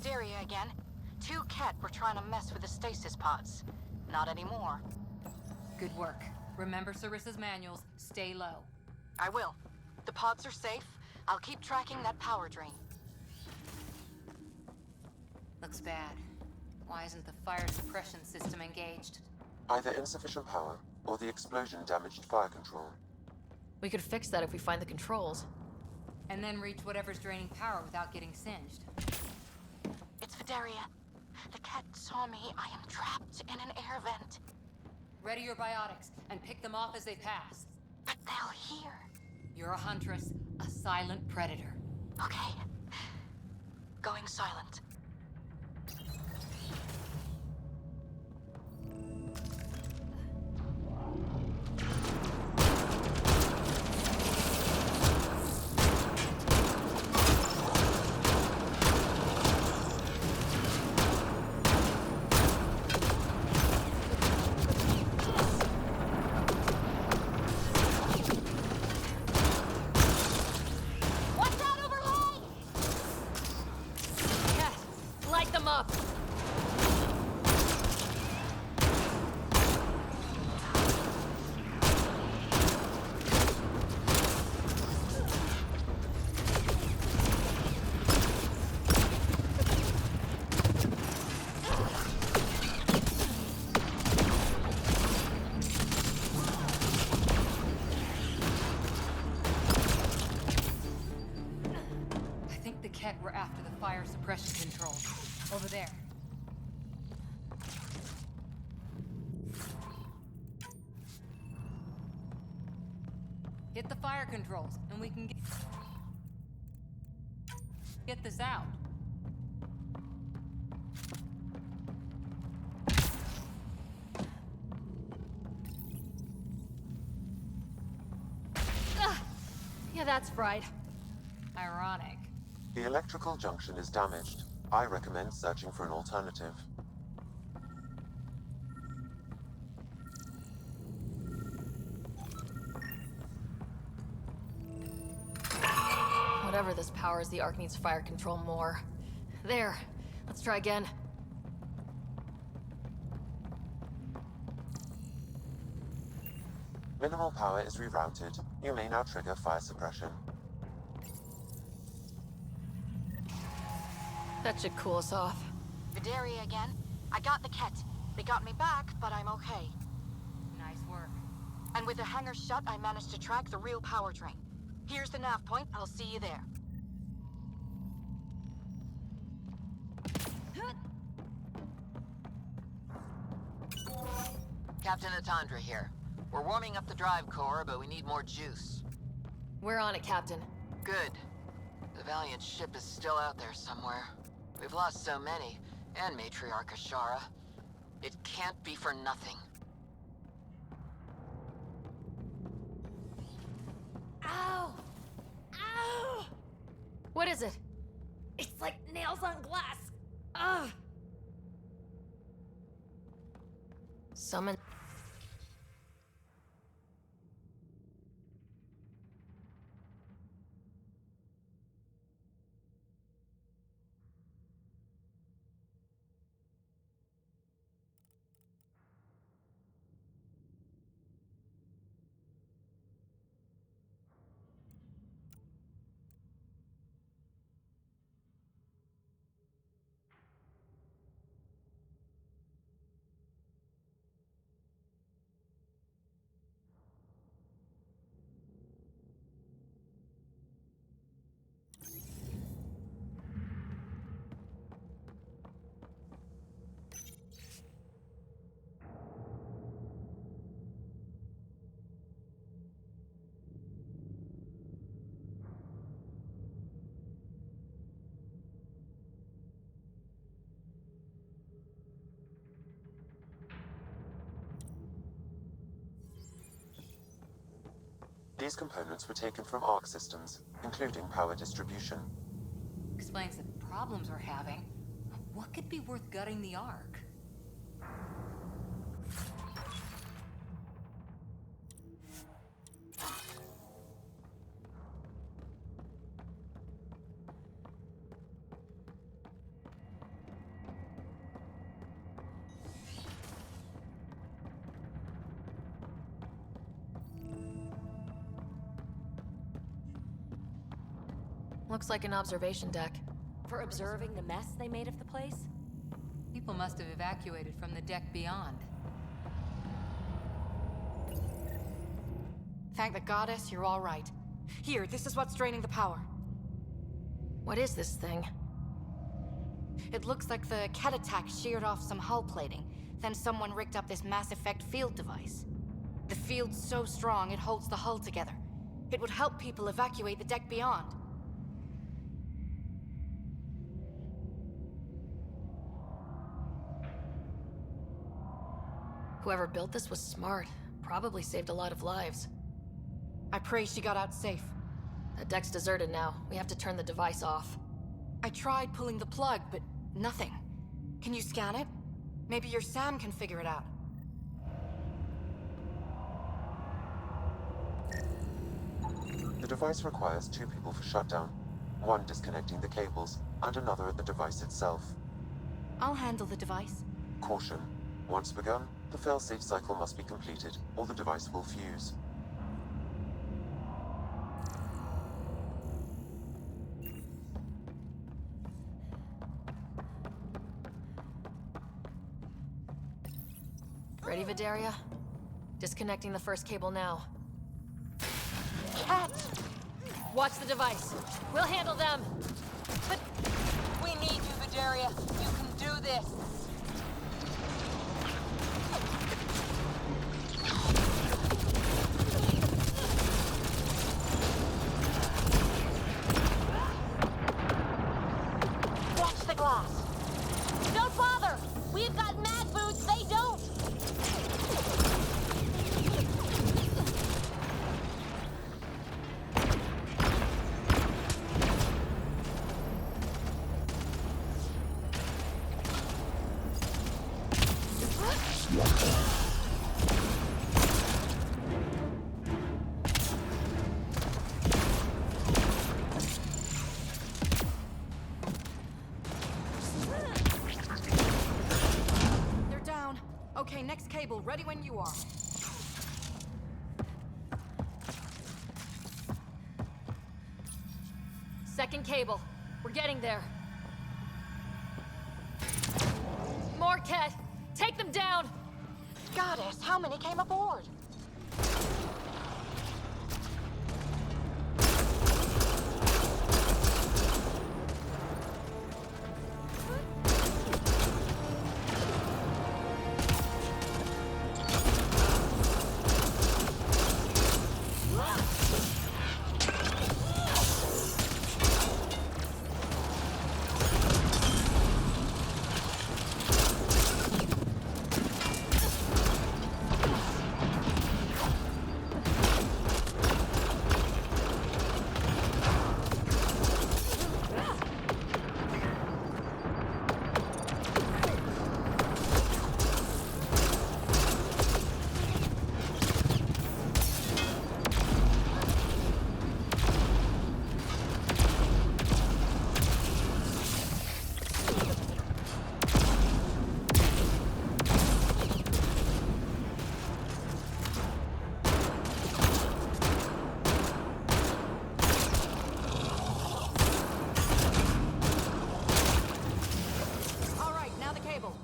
Vidaria again. 2 Ket were trying to mess with the stasis pods. Not anymore. Good work. Remember Sarissa's manuals. Stay low. I will. The pods are safe. I'll keep tracking that power drain. Looks bad. Why isn't the fire suppression system engaged? Either insufficient power, or the explosion damaged fire control. We could fix that if we find the controls. And then reach whatever's draining power without getting singed. It's Vidaria. The Ket saw me. I am trapped in an air vent. Ready your biotics, and pick them off as they pass. But they'll hear. You're a huntress, a silent predator. Okay. Going silent. We're after the fire suppression controls. Over there. Hit the fire controls, and we can get this out. Yeah, that's fried. Ironic. The electrical junction is damaged. I recommend searching for an alternative. Whatever this powers, the Ark needs fire control more. There. Let's try again. Minimal power is rerouted. You may now trigger fire suppression. That should cool us off. Vidaria again. I got the Ket. They got me back, but I'm okay. Nice work. And with the hangar shut, I managed to track the real power drain. Here's the nav point. I'll see you there. Captain Atandra here. We're warming up the drive core, but we need more juice. We're on it, Captain. Good. The Valiant ship is still out there somewhere. We've lost so many, and Matriarch Ashara. It can't be for nothing. Ow! Ow! What is it? It's like nails on glass. Ugh! Summon. These components were taken from Arc systems, including power distribution. Explains the problems we're having. What could be worth gutting the Ark? Looks like an observation deck. For observing the mess they made of the place? People must have evacuated from the deck beyond. Thank the goddess, you're all right. Here, this is what's draining the power. What is this thing? It looks like the Ket attack sheared off some hull plating. Then someone rigged up this Mass Effect field device. The field's so strong, it holds the hull together. It would help people evacuate the deck beyond. Whoever built this was smart. Probably saved a lot of lives. I pray she got out safe. The deck's deserted now. We have to turn the device off. I tried pulling the plug, but nothing. Can you scan it? Maybe your Sam can figure it out. The device requires 2 people for shutdown, one disconnecting the cables, and another at the device itself. I'll handle the device. Caution. Once begun, the failsafe cycle must be completed, or the device will fuse. Ready, Vidaria? Disconnecting the first cable now. Cat! Watch the device. We'll handle them. But we need you, Vidaria. You can do this. Watch the glass. Don't bother! We've got mag boots, they don't! They're down. Okay, next cable, ready when you are. Second cable. We're getting there. More Ket! Take them down! Goddess, how many came aboard? All right, now the cable.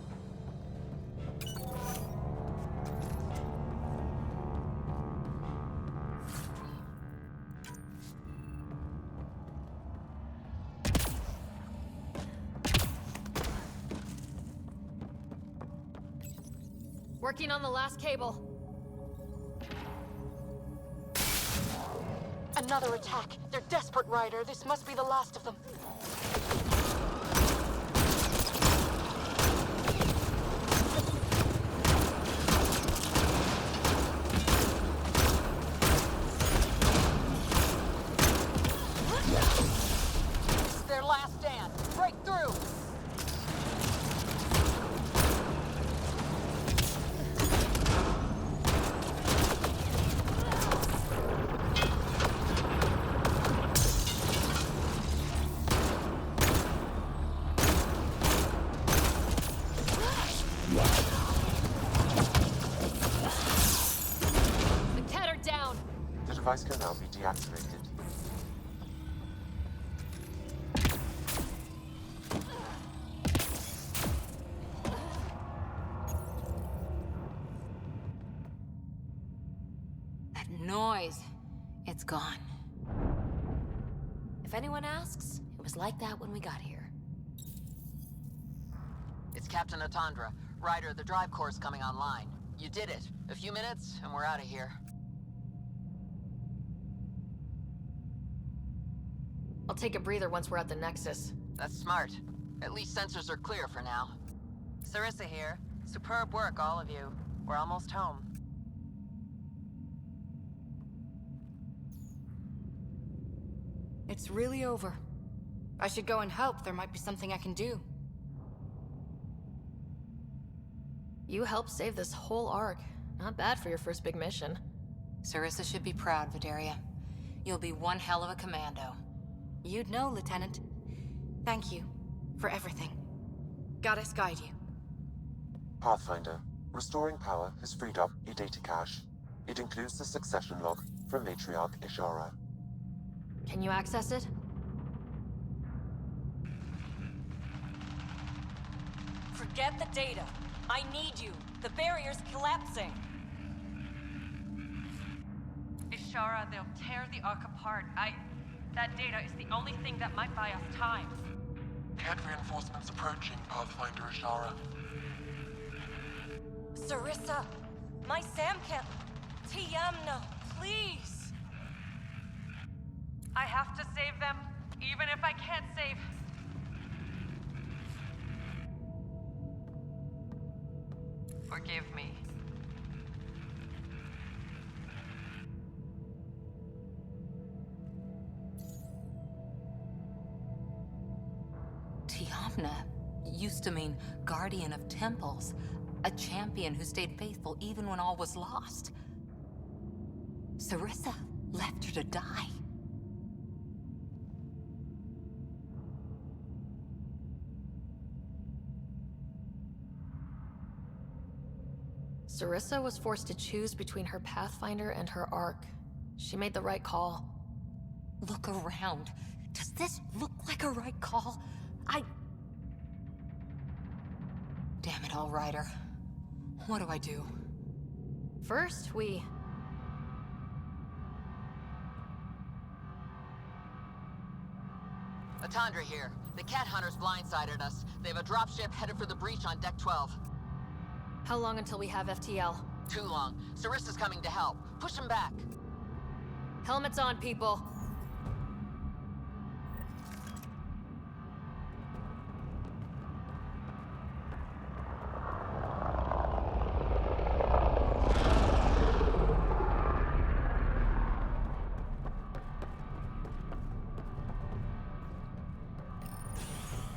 Working on the last cable. Another attack. They're desperate, Ryder. This must be the last of them. This is their last stand. Break through. The Ket are down! The device can now be deactivated. noise. It's gone. If anyone asks, it was like that when we got here. It's Captain Atandra. Ryder, the drive core's coming online. You did it. A few minutes, and we're out of here. I'll take a breather once we're at the Nexus. That's smart. At least sensors are clear for now. Sarissa here. Superb work, all of you. We're almost home. It's really over. I should go and help. There might be something I can do. You helped save this whole arc. Not bad for your first big mission. Sarissa should be proud, Vidaria. You'll be one hell of a commando. You'd know, Lieutenant. Thank you for everything. Goddess guide you. Pathfinder. Restoring power has freed up a data cache. It includes the succession log from Matriarch Ishara. Can you access it? Forget the data. I need you. The barrier's collapsing. Ishara, they'll tear the Ark apart. That data is the only thing that might buy us time. Cat reinforcements approaching, Pathfinder Ishara. Sarissa, my Samcat. Tiamna, please. I have to save them, even if I can't save. Forgive me. Tiamna used to mean guardian of temples, a champion who stayed faithful even when all was lost. Sarissa left her to die. Sarissa was forced to choose between her Pathfinder and her Ark. She made the right call. Look around. Does this look like a right call? Damn it all, Ryder. What do I do? First, we... Atandra here. The cat hunters blindsided us. They have a dropship headed for the breach on Deck 12. How long until we have FTL? Too long. Sarissa's coming to help. Push him back. Helmets on, people.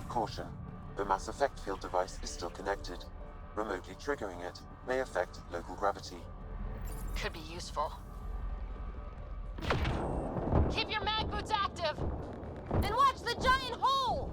Caution. The mass effect field device is still connected. Remotely triggering it may affect local gravity. Could be useful. Keep your mag boots active! And watch the giant hole!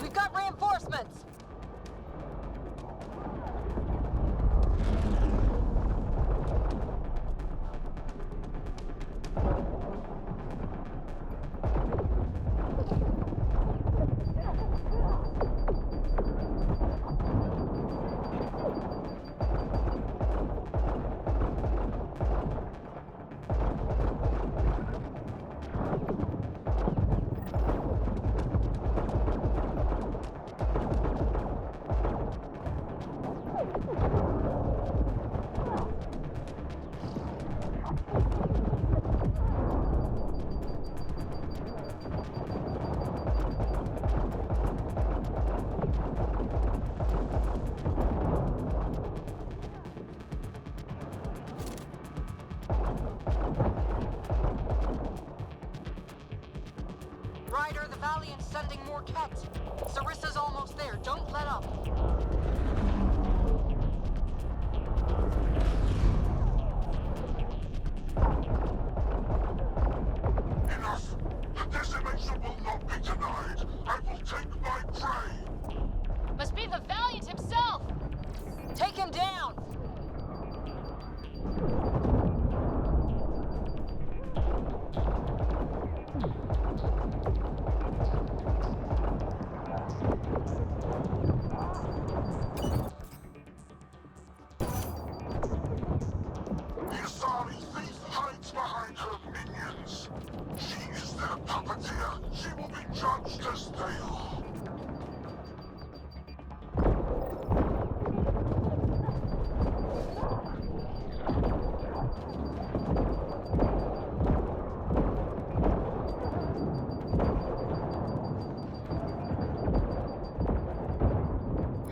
We've got reinforcements! Ryder, the Valiant's sending more Kett. Sarissa's almost there. Don't let up. Enough! The decimation will not be denied! I will take my prey! Must be the Valiant himself! Take him down! The Asari thief hides behind her minions. She is their puppeteer. She will be judged as they are.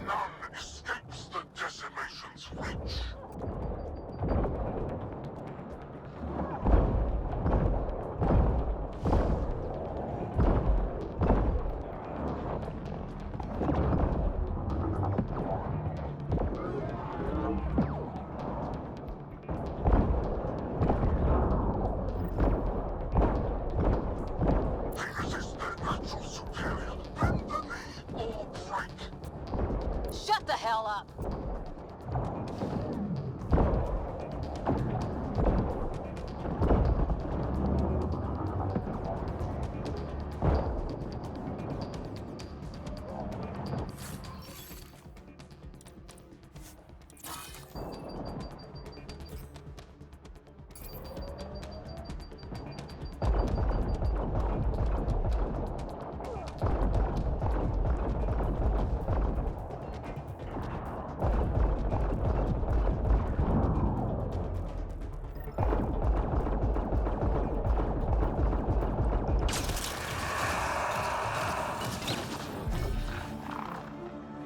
None escapes the decimation's reach. They resist their natural superior. Bend the knee or break. Shut the hell up!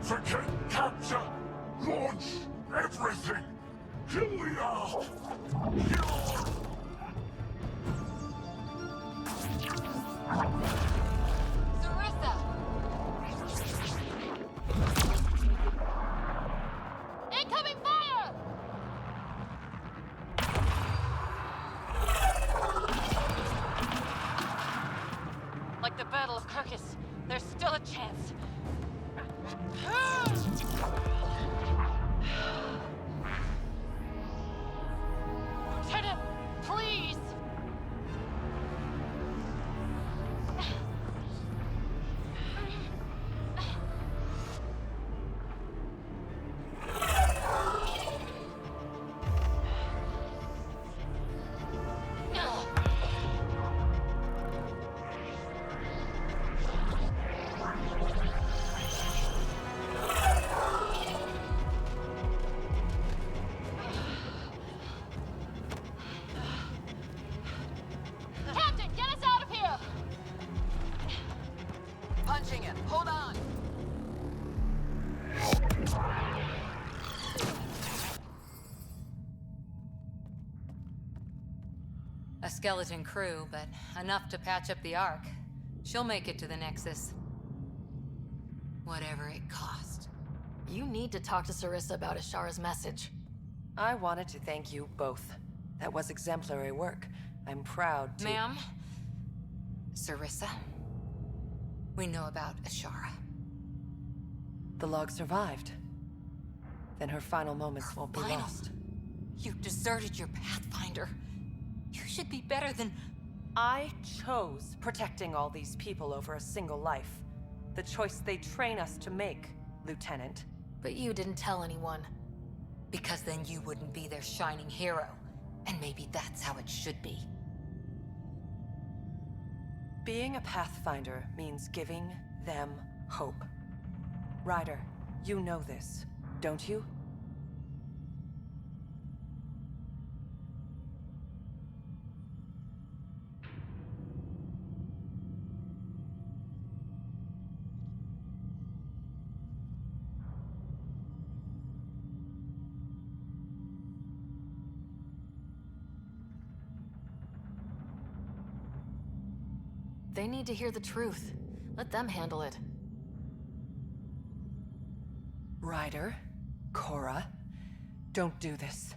Forget capture! Launch everything! Kill the Ark! Kill! Sarissa! Incoming fire! Like the Battle of Kirkus, there's still a chance. Lieutenant, please! Captain, get us out of here! Punching him! Hold on! A skeleton crew, but enough to patch up the Ark. She'll make it to the Nexus. Whatever it cost. You need to talk to Sarissa about Ashara's message. I wanted to thank you both. That was exemplary work. I'm proud to— Ma'am? Sarissa? We know about Ashara. The log survived. Then her final moments won't be Final? lost. You deserted your Pathfinder. You should be better than... I chose protecting all these people over a single life. The choice they train us to make, Lieutenant. But you didn't tell anyone. Because then you wouldn't be their shining hero. And maybe that's how it should be. Being a Pathfinder means giving them hope. Ryder, you know this, don't you? They need to hear the truth. Let them handle it. Ryder, Cora, don't do this.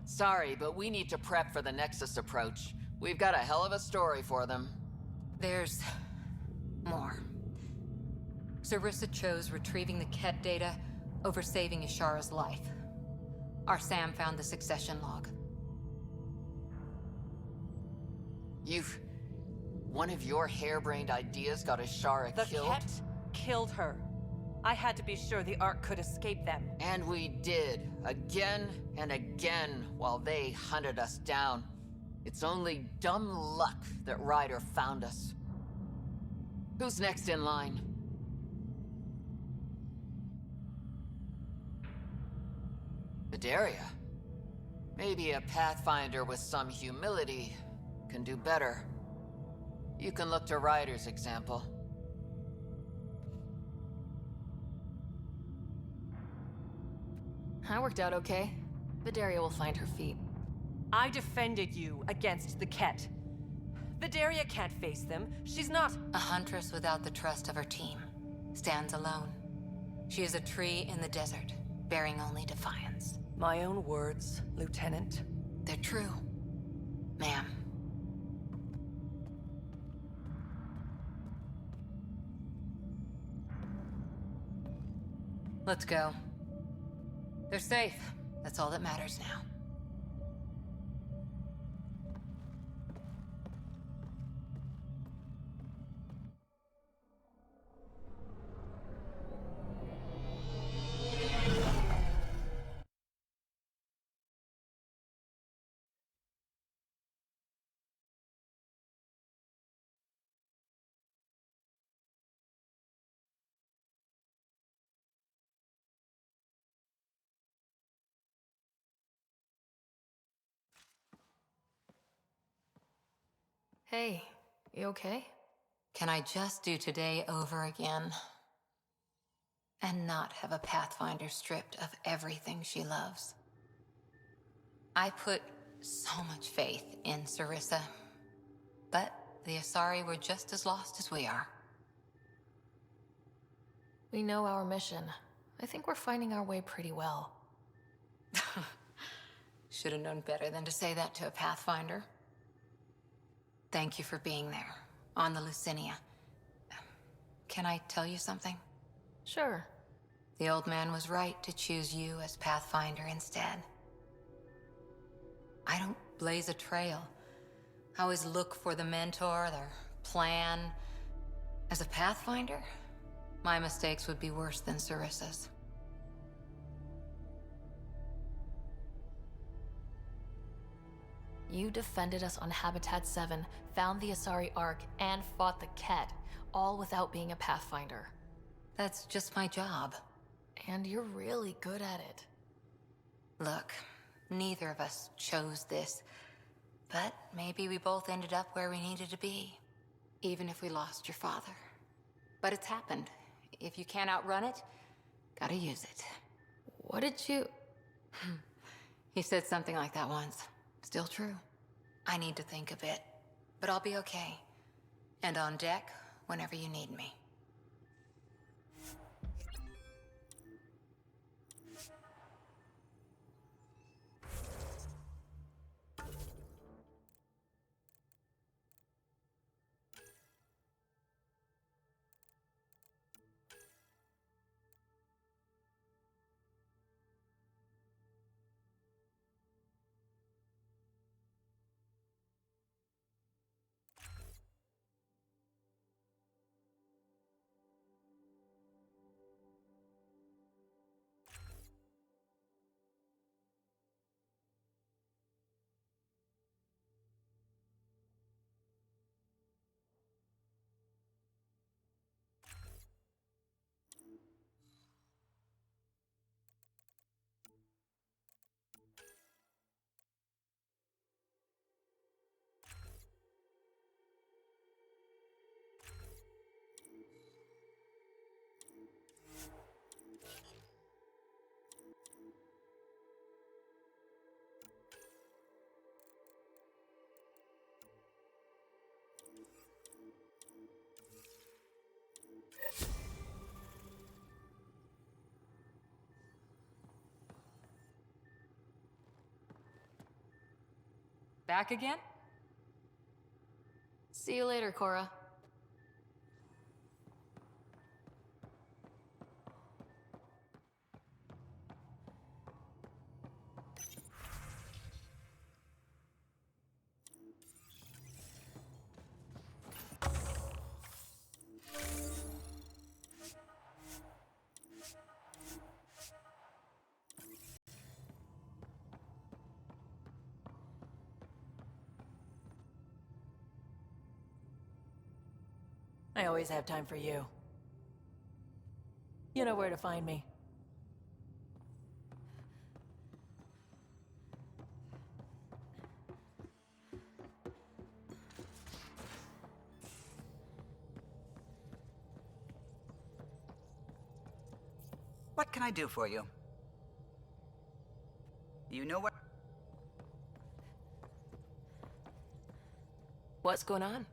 Sorry, but we need to prep for the Nexus approach. We've got a hell of a story for them. There's more. Sarissa chose retrieving the Ket data over saving Ishara's life. Our Sam found the succession log. One of your harebrained ideas got Ishara The killed? Ket killed her. I had to be sure the Ark could escape them. And we did, again and again, while they hunted us down. It's only dumb luck that Ryder found us. Who's next in line? Bedaria. Maybe a Pathfinder with some humility can do better. You can look to Ryder's example. That worked out okay. Bedaria will find her feet. I defended you against the Ket. Vidaria can't face them. She's not... A huntress without the trust of her team stands alone. She is a tree in the desert, bearing only defiance. My own words, Lieutenant. They're true, ma'am. Let's go. They're safe. That's all that matters now. Hey, you okay? Can I just do today over again? And not have a Pathfinder stripped of everything she loves? I put so much faith in Sarissa, but the Asari were just as lost as we are. We know our mission. I think we're finding our way pretty well. Should have known better than to say that to a Pathfinder. Thank you for being there, on the Lucinia. Can I tell you something? Sure. The old man was right to choose you as Pathfinder instead. I don't blaze a trail. I always look for the mentor, their plan. As a Pathfinder, my mistakes would be worse than Sarissa's. You defended us on Habitat 7, found the Asari Ark, and fought the Ket, all without being a Pathfinder. That's just my job. And you're really good at it. Look, neither of us chose this, but maybe we both ended up where we needed to be, even if we lost your father. But it's happened. If you can't outrun it, gotta use it. What did you... He said something like that once. Still true. I need to think a bit, but I'll be okay. And on deck whenever you need me. Back again? See you later, Cora. I always have time for you. You know where to find me. What can I do for you? You know where... What's going on?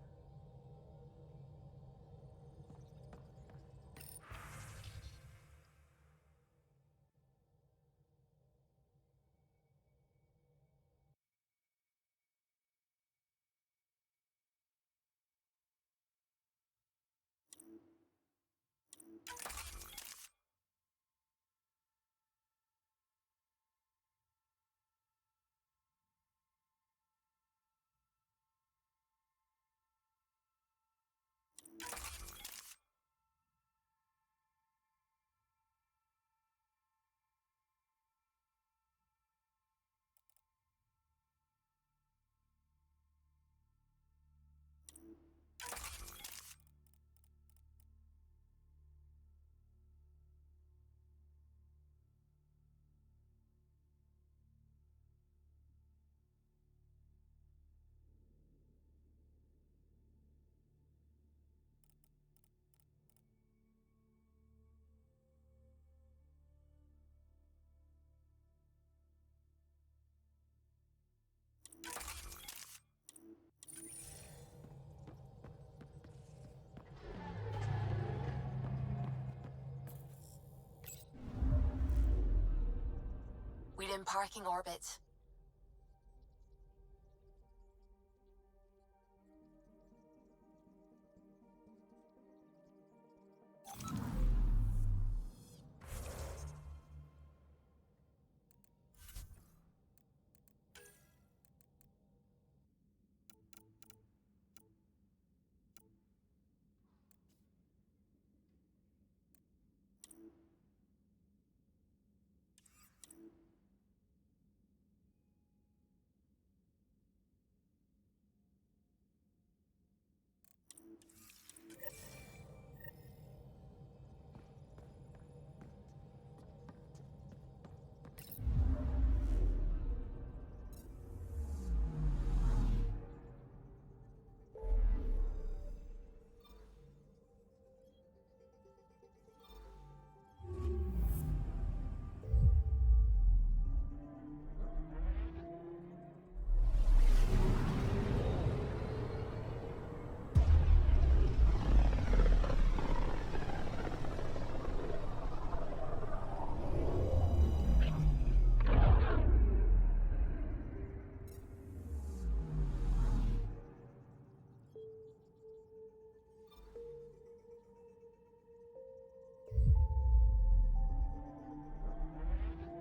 We're in parking orbit.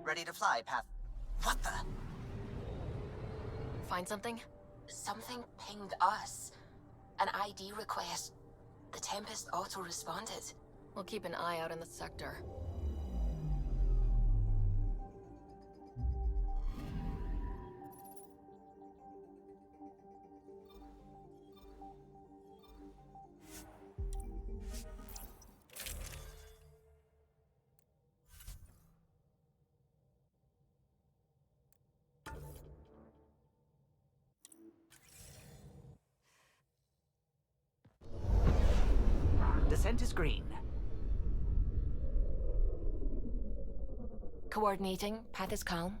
Ready to fly, Path... What the... Find something? Something pinged us. An ID request. The Tempest auto-responded. We'll keep an eye out in the sector. Descent is green. Coordinating. Path is calm.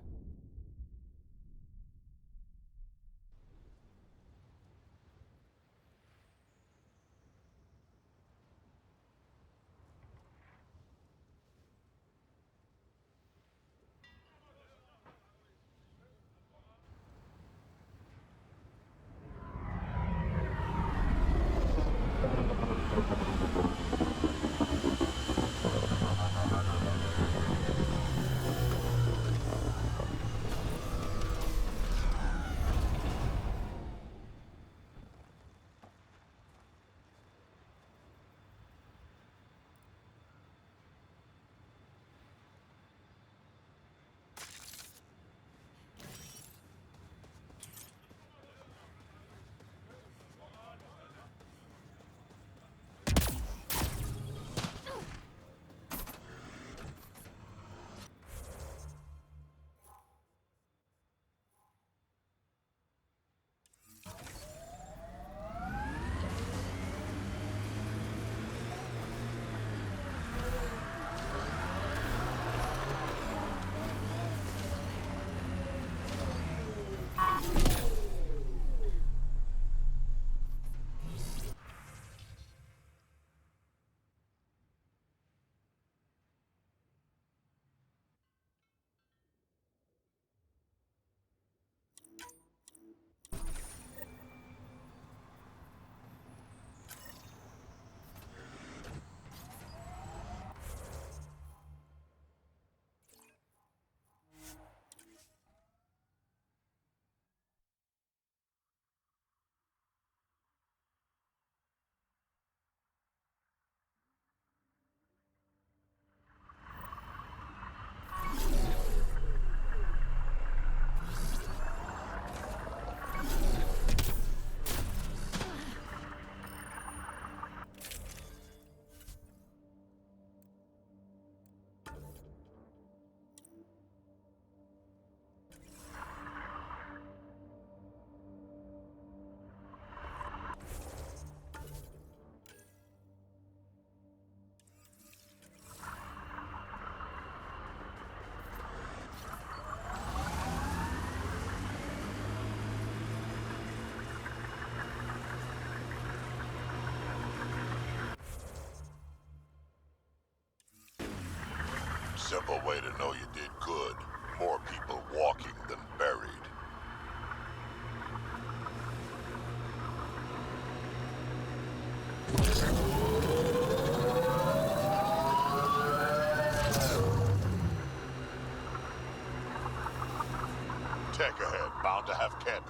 Simple way to know you did good. More people walking than buried. Tech ahead, bound to have Kent.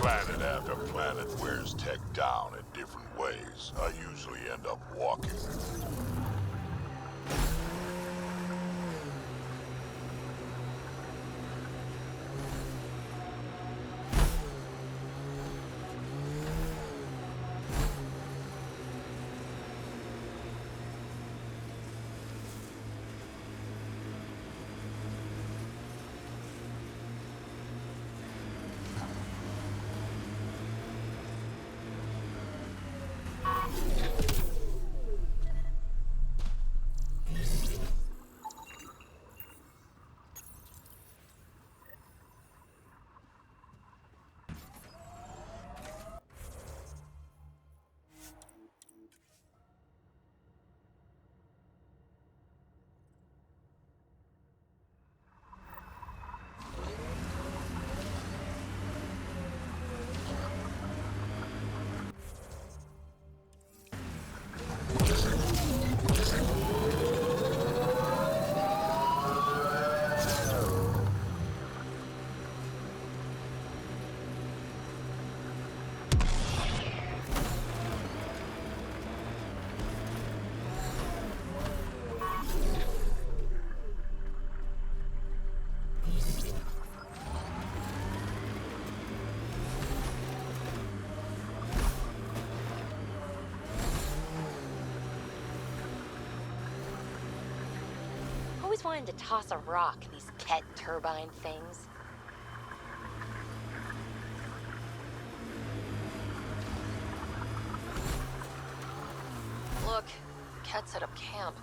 Planet after planet wears tech down in different ways. I usually end up walking. Always wanted to toss a rock, these Ket turbine things. Look, Ket set up camp.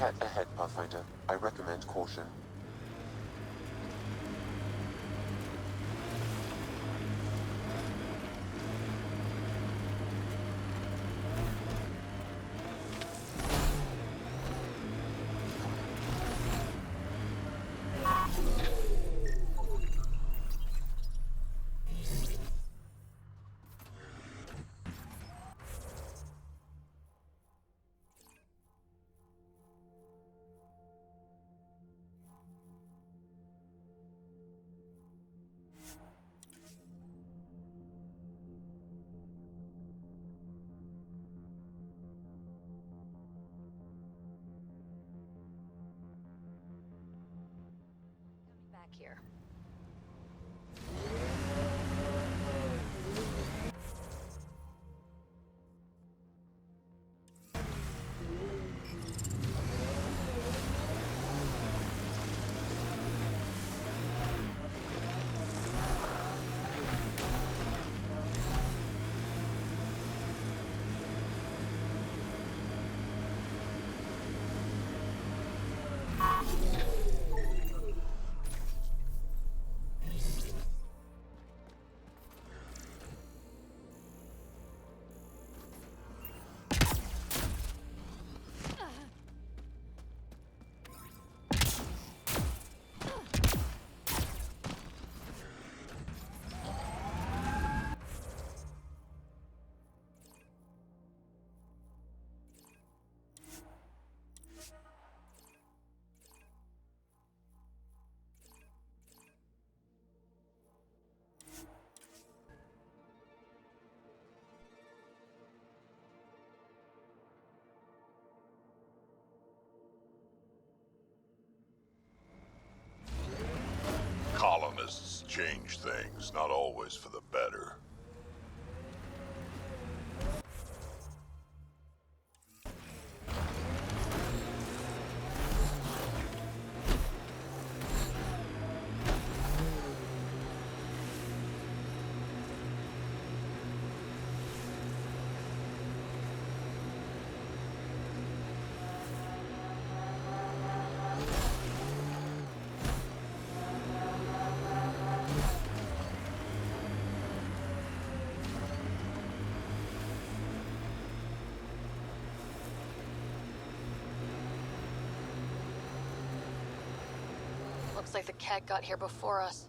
Cat ahead, Pathfinder. I recommend caution. Back here. Colonists change things, not always for the better. Looks like the cat got here before us.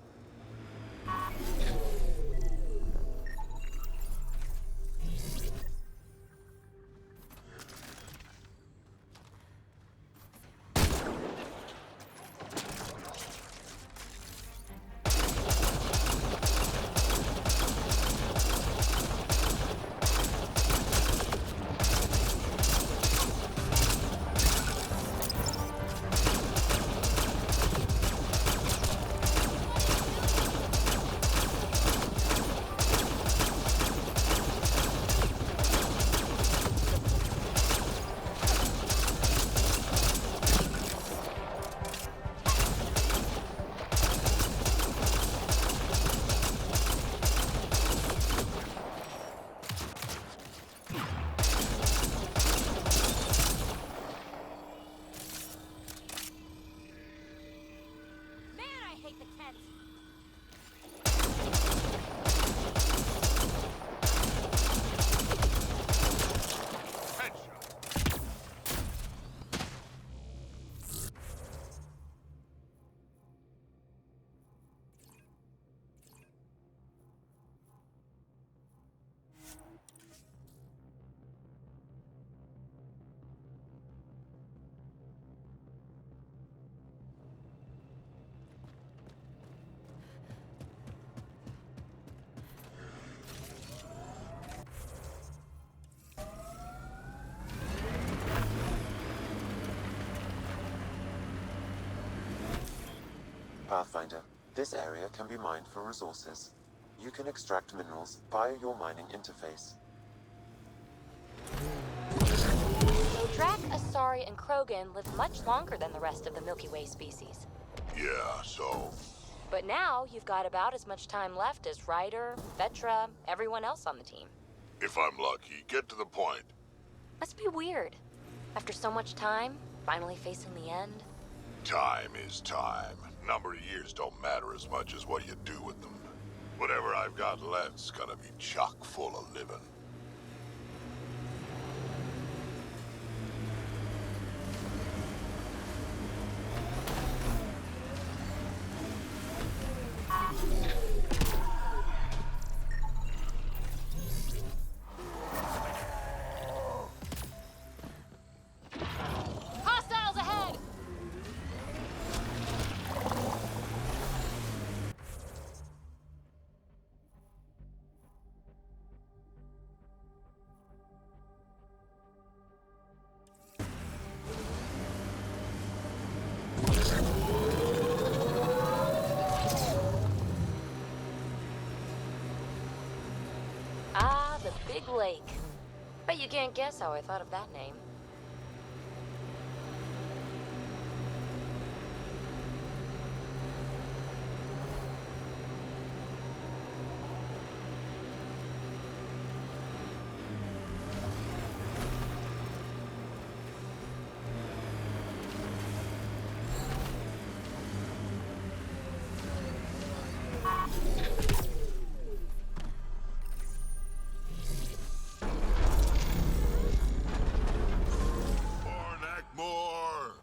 Pathfinder, this area can be mined for resources. You can extract minerals via your mining interface. So Drac, Asari, and Krogan live much longer than the rest of the Milky Way species. Yeah, so... But now you've got about as much time left as Ryder, Vetra, everyone else on the team. If I'm lucky, get to the point. Must be weird. After so much time, Finally facing the end? Time is time. Number of years don't matter as much as what you do with them. Whatever I've got left's gonna be chock full of living. Hostiles ahead! Ah, the Big Lake. Bet you can't guess how I thought of that name. More!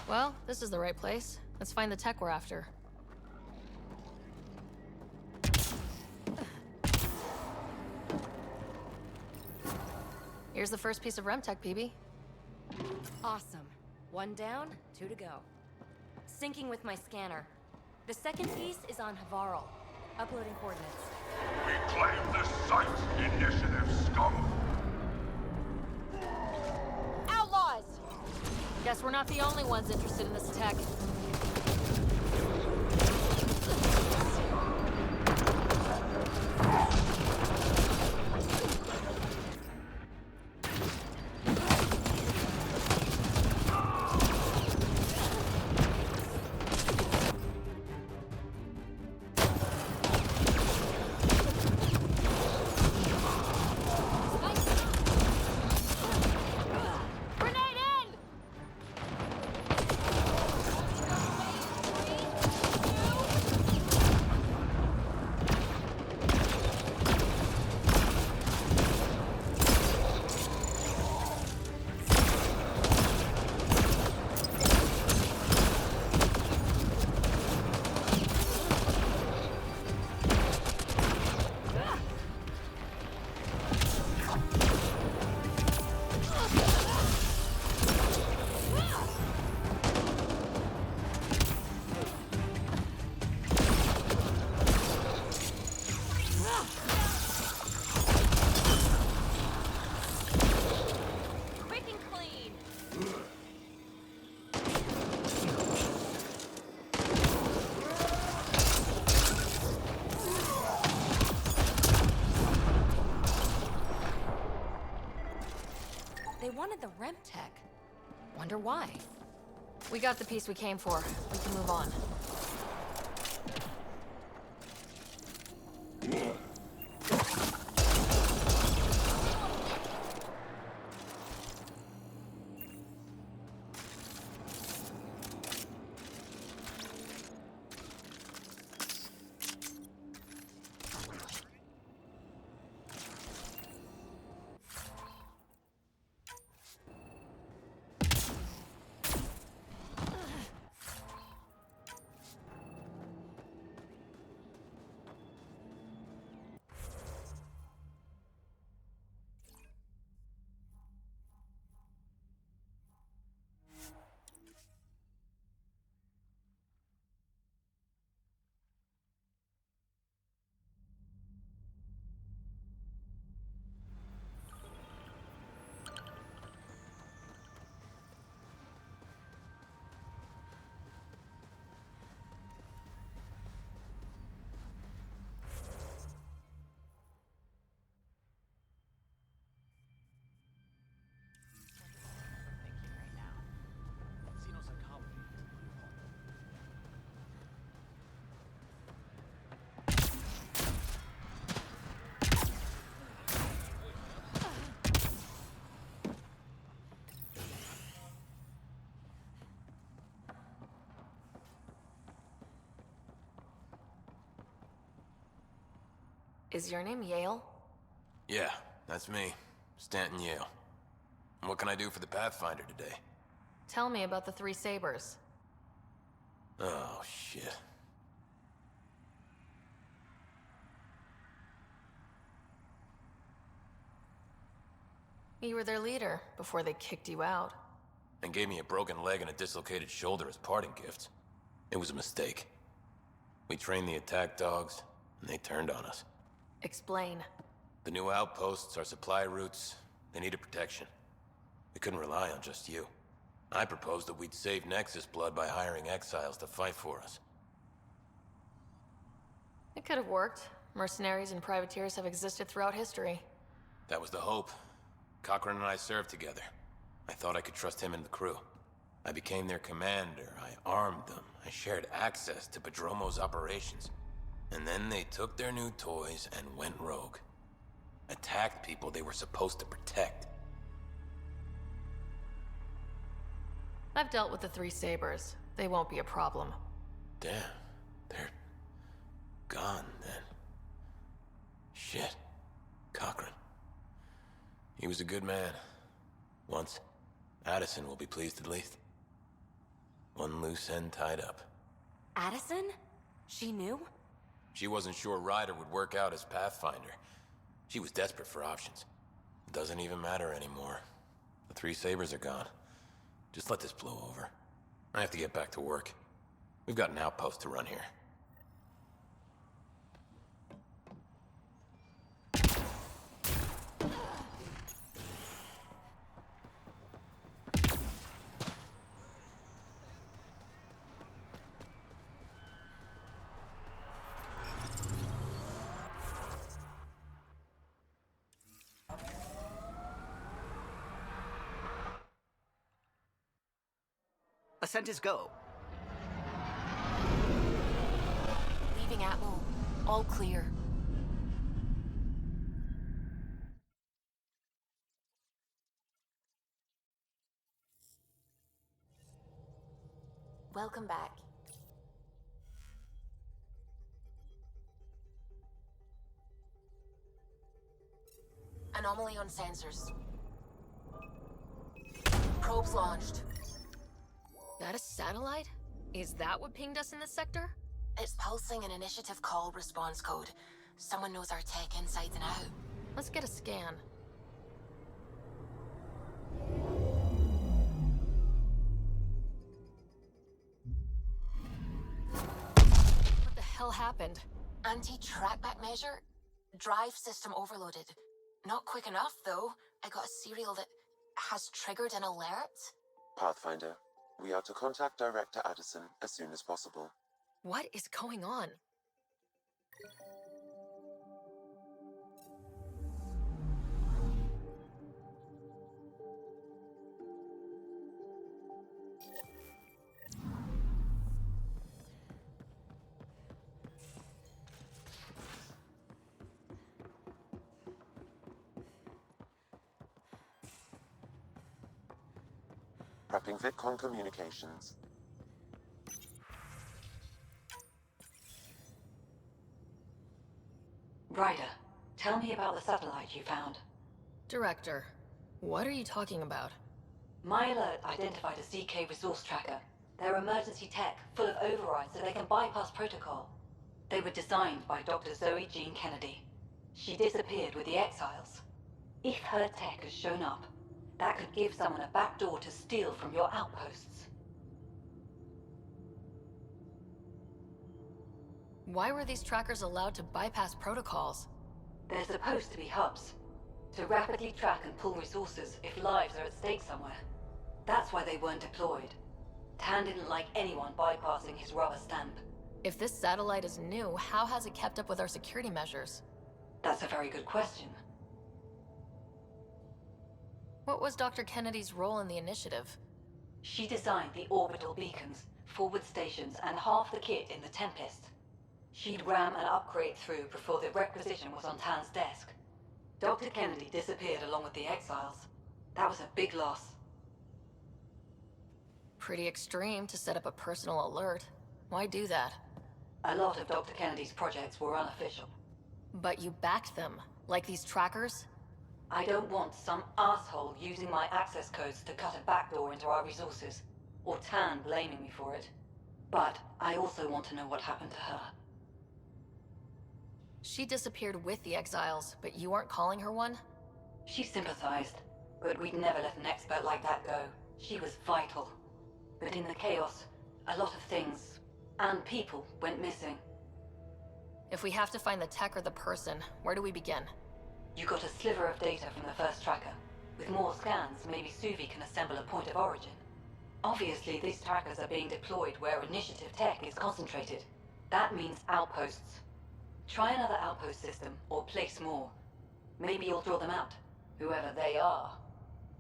Well, this is the right place. Let's find the tech we're after. Here's the first piece of REM tech, Phoebe. Awesome. One down, 2 to go. Syncing with my scanner. The second piece is on Havarl. Uploading coordinates. Reclaim this site, initiative scum! Outlaws! Guess we're not the only ones interested in this tech. Femtech. Wonder why. We got the piece we came for. We can move on. Is your name Yale? Yeah, that's me. Stanton Yale. What can I do for the Pathfinder today? Tell me about the three sabers. Oh, shit. You were their leader before they kicked you out. And gave me a broken leg and a dislocated shoulder as parting gifts. It was a mistake. We trained the attack dogs, and they turned on us. Explain. The new outposts, our supply routes, they needed protection. We couldn't rely on just you. I proposed that we'd save Nexus blood by hiring exiles to fight for us. It could have worked. Mercenaries and privateers have existed throughout history. That was the hope. Cochran and I served together. I thought I could trust him and the crew. I became their commander, I armed them, I shared access to Padromo's operations. And then they took their new toys and went rogue. Attacked people they were supposed to protect. I've dealt with the three sabers. They won't be a problem. Damn, they're gone then. Shit, Cochran. He was a good man. Once. Addison will be pleased at least. One loose end tied up. Addison? She knew? She wasn't sure Ryder would work out as Pathfinder. She was desperate for options. It doesn't even matter anymore. The three sabers are gone. Just let this blow over. I have to get back to work. We've got an outpost to run here. Ascent is go. Leaving Atmo. All clear. Welcome back. Anomaly on sensors. Probes launched. That a satellite? Is that what pinged us in this sector? It's pulsing an initiative call response code. Someone knows our tech inside and out. Let's get a scan. What the hell happened? Anti-trackback measure? Drive system overloaded. Not quick enough, though. I got a serial that has triggered an alert. Pathfinder, we are to contact Director Addison as soon as possible. What is going on? Prepping VidCon communications. Ryder, tell me about the satellite you found. Director, what are you talking about? My alert identified a ZK resource tracker. They're emergency tech, full of overrides so they can bypass protocol. They were designed by Dr. Zoe Jean Kennedy. She disappeared with the Exiles. If her tech has shown up, that could give someone a backdoor to steal from your outposts. Why were these trackers allowed to bypass protocols? They're supposed to be hubs, to rapidly track and pull resources if lives are at stake somewhere. That's why they weren't deployed. Tan didn't like anyone bypassing his rubber stamp. If this satellite is new, how has it kept up with our security measures? That's a very good question. What was Dr. Kennedy's role in the initiative? She designed the orbital beacons, forward stations, and half the kit in the Tempest. She'd ram an upgrade through before the requisition was on Tan's desk. Dr. Kennedy disappeared along with the Exiles. That was a big loss. Pretty extreme to set up a personal alert. Why do that? A lot of Dr. Kennedy's projects were unofficial. But you backed them, like these trackers? I don't want some asshole using my access codes to cut a backdoor into our resources, or Tan blaming me for it. But I also want to know what happened to her. She disappeared with the Exiles, but you aren't calling her one? She sympathized, but we'd never let an expert like that go. She was vital. But in the chaos, a lot of things, and people, went missing. If we have to find the tech or the person, where do we begin? You got a sliver of data from the first tracker. With more scans, maybe Suvi can assemble a point of origin. Obviously, these trackers are being deployed where initiative tech is concentrated. That means outposts. Try another outpost system, or place more. Maybe you'll draw them out, whoever they are.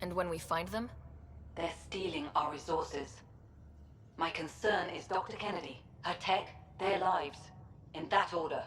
And when we find them? They're stealing our resources. My concern is Dr. Kennedy, her tech, their lives. In that order.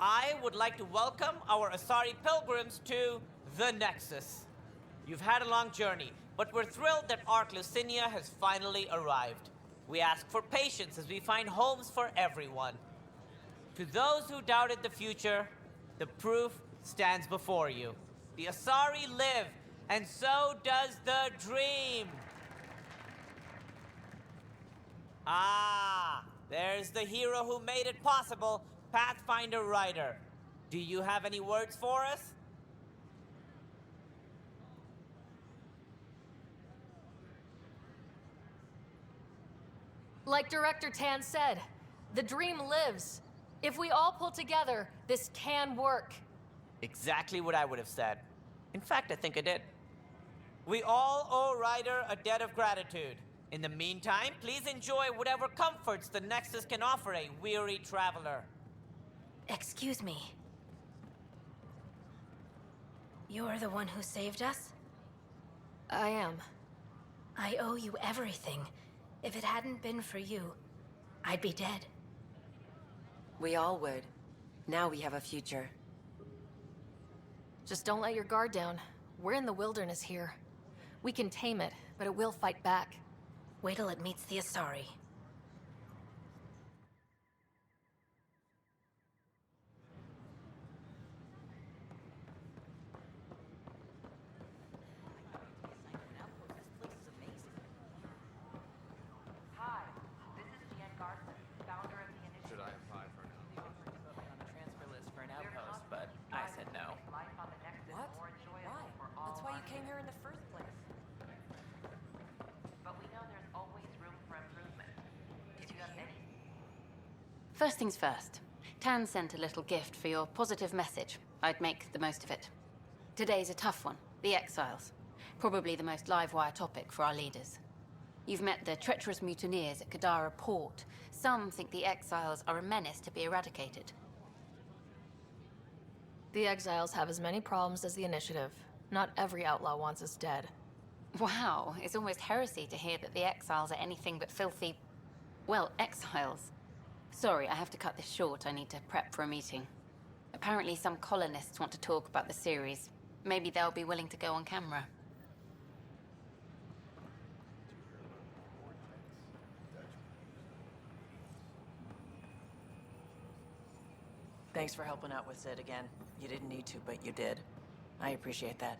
I would like to welcome our Asari pilgrims to the Nexus. You've had a long journey, but we're thrilled that Ark Lucinia has finally arrived. We ask for patience as we find homes for everyone. To those who doubted the future, the proof stands before you. The Asari live, and so does the dream. Ah, there's the hero who made it possible, Pathfinder Ryder. Do you have any words for us? Like Director Tan said, the dream lives. If we all pull together, this can work. Exactly what I would have said. In fact, I think I did. We all owe Ryder a debt of gratitude. In the meantime, please enjoy whatever comforts the Nexus can offer a weary traveler. Excuse me. You're the one who saved us? I am. I owe you everything. If it hadn't been for you, I'd be dead. We all would. Now we have a future. Just don't let your guard down. We're in the wilderness here. We can tame it, but it will fight back. Wait till it meets the Asari. First things first. Tan sent a little gift for your positive message. I'd make the most of it. Today's a tough one. The Exiles. Probably the most live-wire topic for our leaders. You've met the treacherous mutineers at Kadara Port. Some think the Exiles are a menace to be eradicated. The Exiles have as many problems as the Initiative. Not every outlaw wants us dead. Wow, it's almost heresy to hear that the Exiles are anything but filthy... well, exiles. Sorry, I have to cut this short. I need to prep for a meeting. Apparently some colonists want to talk about the series. Maybe they'll be willing to go on camera. Thanks for helping out with Sid again. You didn't need to, but you did. I appreciate that.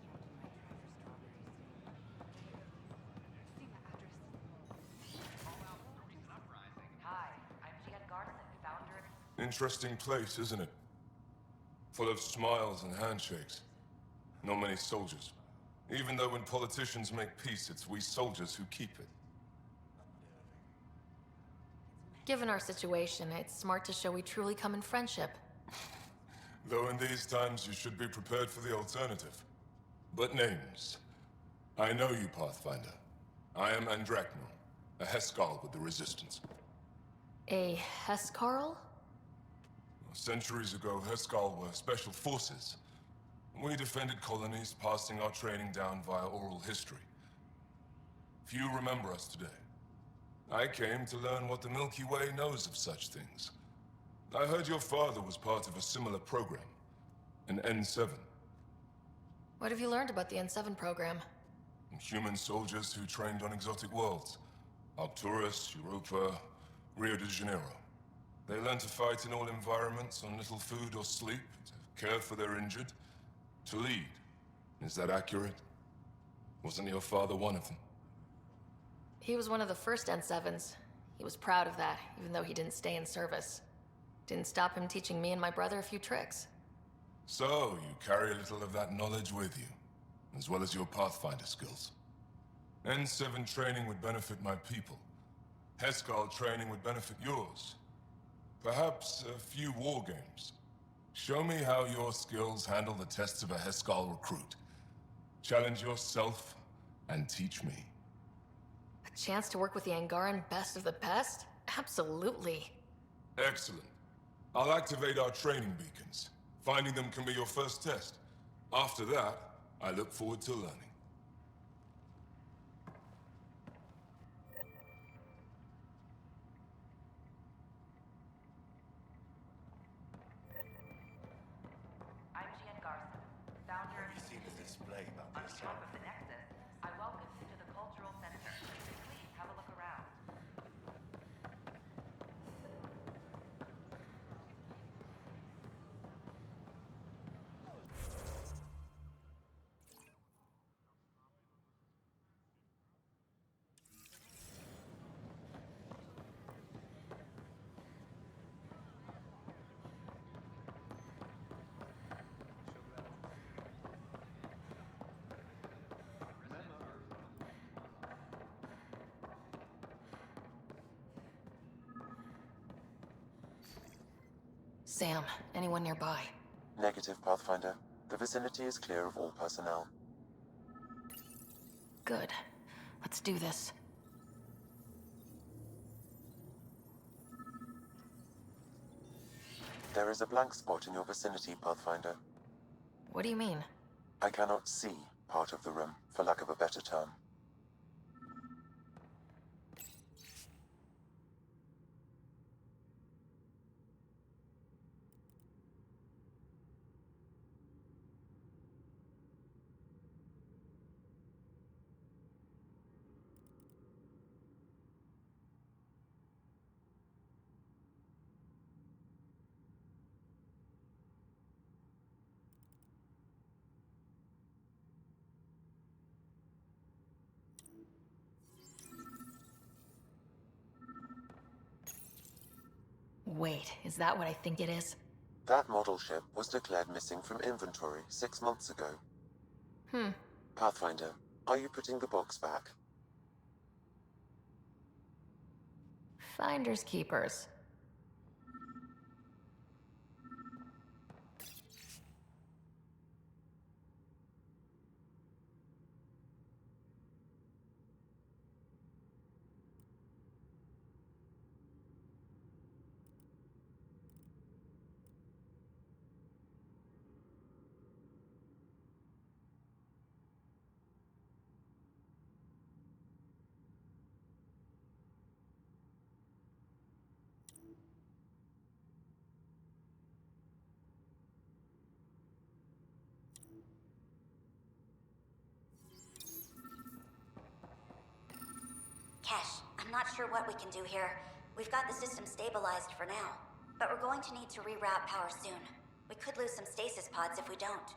Interesting place, isn't it? Full of smiles and handshakes. Not many soldiers. Even though when politicians make peace, it's we soldiers who keep it. Given our situation, it's smart to show we truly come in friendship. Though in these times you should be prepared for the alternative. But names. I know you, Pathfinder. I am Andromeda, a Heskal with the Resistance. A Hescarl? Centuries ago, Heskal were special forces. We defended colonies, passing our training down via oral history. Few remember us today. I came to learn what the Milky Way knows of such things. I heard your father was part of a similar program, an N7. What have you learned about the N7 program? Human soldiers who trained on exotic worlds. Arcturus, Europa, Rio de Janeiro. They learn to fight in all environments, on little food or sleep, to care for their injured, to lead. Is that accurate? Wasn't your father one of them? He was one of the first N7s. He was proud of that, even though he didn't stay in service. Didn't stop him teaching me and my brother a few tricks. So, you carry a little of that knowledge with you, as well as your Pathfinder skills. N7 training would benefit my people. Heskal training would benefit yours. Perhaps a few war games. Show me how your skills handle the tests of a Heskal recruit. Challenge yourself and teach me. A chance to work with the Angaran best of the best? Absolutely. Excellent. I'll activate our training beacons. Finding them can be your first test. After that, I look forward to learning. Have you seen the display about this? Sam, anyone nearby? Negative, Pathfinder. The vicinity is clear of all personnel. Good. Let's do this. There is a blank spot in your vicinity, Pathfinder. What do you mean? I cannot see part of the room, for lack of a better term. Wait, is that what I think it is? That model ship was declared missing from inventory 6 months ago. Pathfinder, are you putting the box back? Finders keepers. Kesh, I'm not sure what we can do here. We've got the system stabilized for now, but we're going to need to reroute power soon. We could lose some stasis pods if we don't.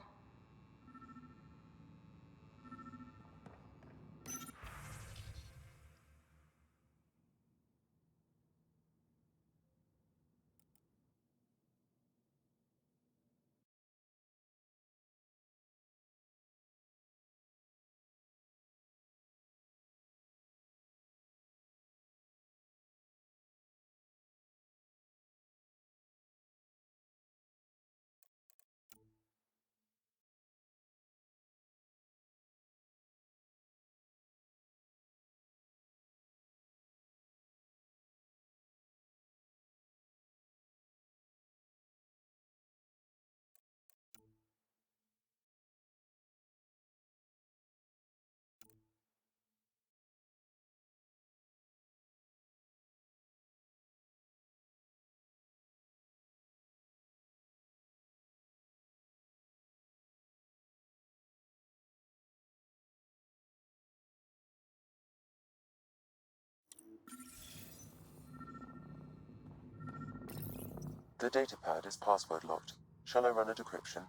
The datapad is password locked. Shall I run a decryption?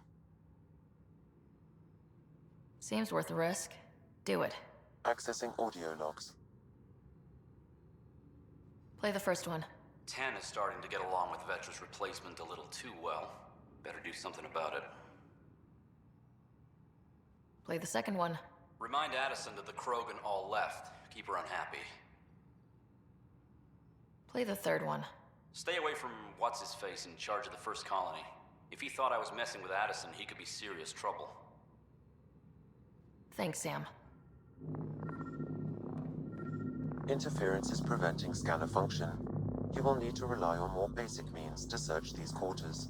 Seems worth the risk. Do it. Accessing audio logs. Play the first one. Tan is starting to get along with Vetra's replacement a little too well. Better do something about it. Play the second one. Remind Addison that the Krogan all left. Keep her unhappy. Play the third one. Stay away from what's-his-face in charge of the first colony. If he thought I was messing with Addison, he could be serious trouble. Thanks, Sam. Interference is preventing scanner function. You will need to rely on more basic means to search these quarters.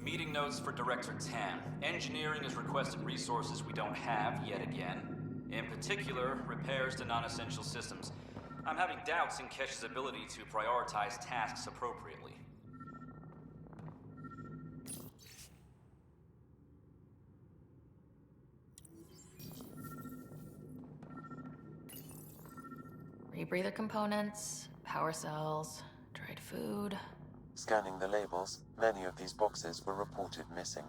Meeting notes for Director Tan. Engineering has requested resources we don't have yet again. In particular, repairs to non-essential systems. I'm having doubts in Kesh's ability to prioritize tasks appropriately. Rebreather components, power cells, dried food. Scanning the labels, many of these boxes were reported missing.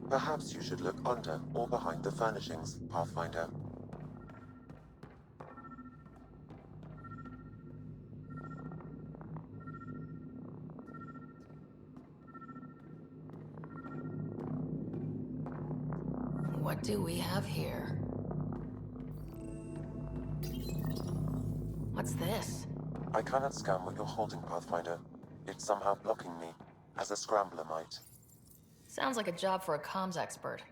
Perhaps you should look under or behind the furnishings, Pathfinder. What do we have here? What's this? I cannot scan what you're holding, Pathfinder. It's somehow blocking me, as a scrambler might. Sounds like a job for a comms expert.